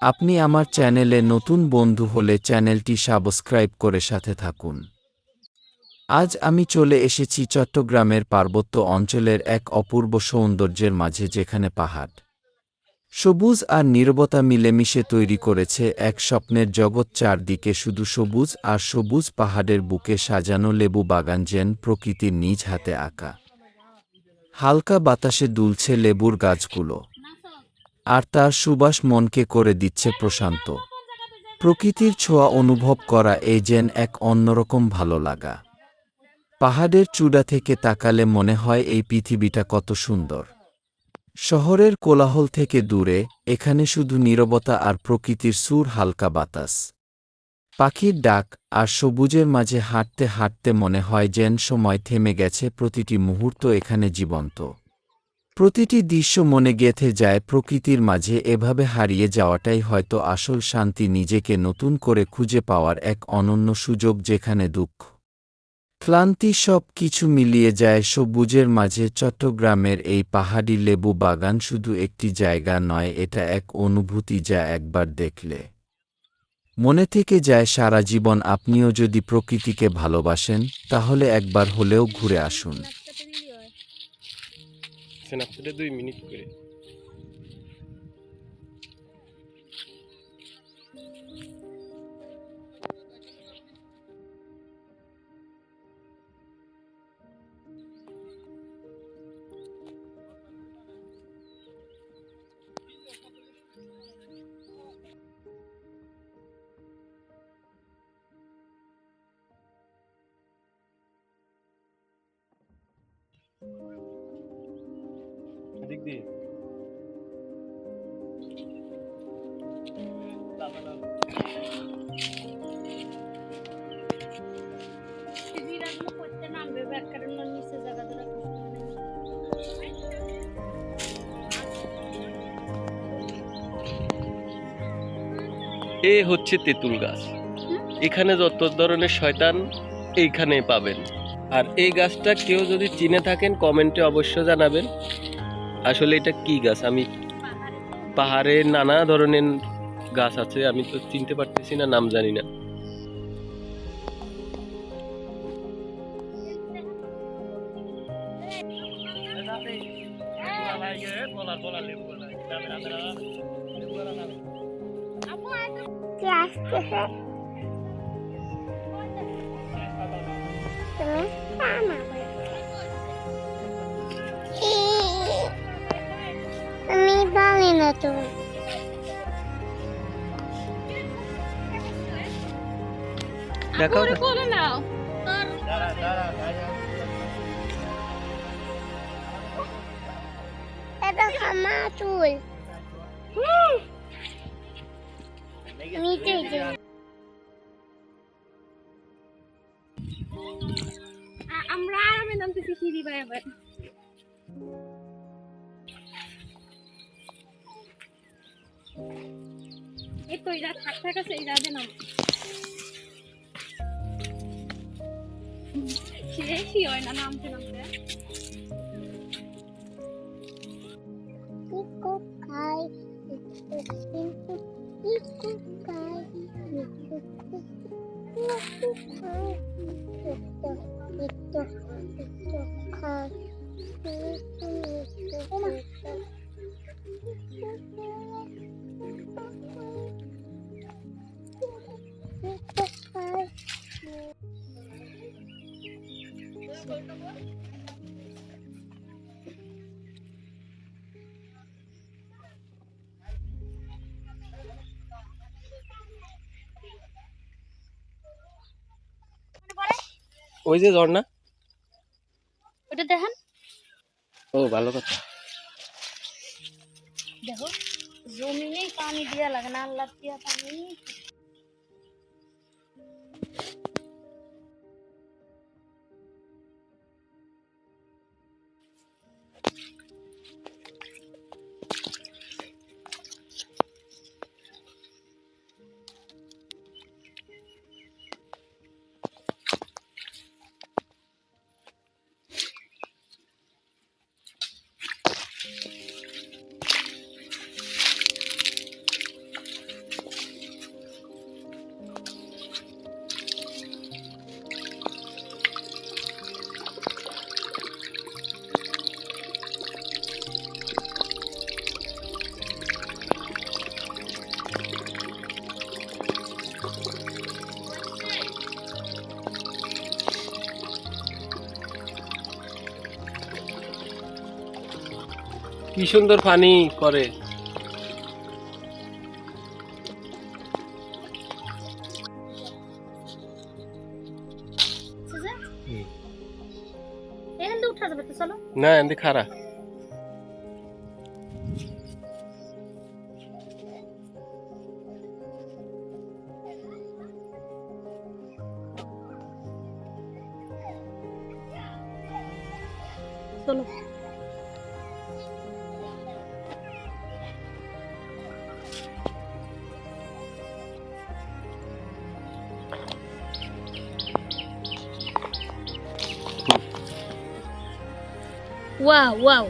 আপনি আমার চ্যানেলে নতুন বন্ধু হলে চ্যানেলটি সাবস্ক্রাইব করে সাথে থাকুন। আজ আমি চলে এসেছি চট্টগ্রামের পার্বত্য অঞ্চলের এক অপূর্ব সৌন্দর্যের মাঝে, যেখানে পাহাড়, সবুজ আর নীরবতা মিলেমিশে তৈরি করেছে এক স্বপ্নের জগৎ। চারদিকে শুধু সবুজ আর সবুজ, পাহাড়ের বুকে সাজানো লেবু বাগান যেন প্রকৃতির নিজ হাতে আঁকা। হালকা বাতাসে দুলছে লেবুর গাছগুলো, আর তার সুবাস মনকে করে দিচ্ছে প্রশান্ত। প্রকৃতির ছোঁয়া অনুভব করা এই যেন এক অন্যরকম ভালো লাগা। পাহাড়ের চূড়া থেকে তাকালে মনে হয় এই পৃথিবীটা কত সুন্দর। শহরের কোলাহল থেকে দূরে, এখানে শুধু নীরবতা আর প্রকৃতির সুর, হালকা বাতাস, পাখির ডাক আর সবুজের মাঝে হাঁটতে হাঁটতে মনে হয় যেন সময় থেমে গেছে। প্রতিটি মুহূর্ত এখানে জীবন্ত, প্রতিটি দৃশ্য মনে গেঁথে যায় প্রকৃতির মাঝে। এভাবে হারিয়ে যাওয়াটাই হয়তো আসল শান্তি, নিজেকে নতুন করে খুঁজে পাওয়ার এক অনন্য সুযোগ, যেখানে দুঃখ, ক্লান্তি সব কিছু মিলিয়ে যায় সবুজের মাঝে। চট্টগ্রামের এই পাহাড়ি লেবু বাগান শুধু একটি জায়গা নয়, এটা এক অনুভূতি যা একবার দেখলে মনে থেকে যায় সারা জীবন। আপনিও যদি প্রকৃতিকে ভালোবাসেন, তাহলে একবার হলেও ঘুরে আসুন। স্ন্যাপচ্যাটে 2 মিনিট করে। এদিক দিয়ে এ হচ্ছে তেঁতুল গাছ। এখানে যত ধরনের শয়তান এইখানে পাবেন। আর এই গাছটা কেউ যদি চিনে থাকেন কমেন্টে অবশ্য জানাবেন। আসলে এটা কি গাছ? আমি পাহাড়ে নানা ধরনের গাছ আছে, আমি তো চিনতে পারতেছি না, নাম জানি না। আমি পারি না তো। দেখাও না। বলে নাও। এটা খামা চুল। নিচে যে আমরা আরামে নামতেছি সিঁড়ি বাই বাই। এই তো এটা থাকতে কাছে এই যাবে না। শেষই হয় না নামতে নামতে। ইকো খাই ইকো খাই ওই যে ঝর্ণা। ওটা দেখেন। ও ভালো কথা। দেখো জমিনে পানি দিয়া লাগে না, আল্লাহ দিয়া পানি। কি সুন্দর পানি করে। এখান থেকে উঠা যাবে তো, চলো। না এমনি খারা। চলো। Wow wow.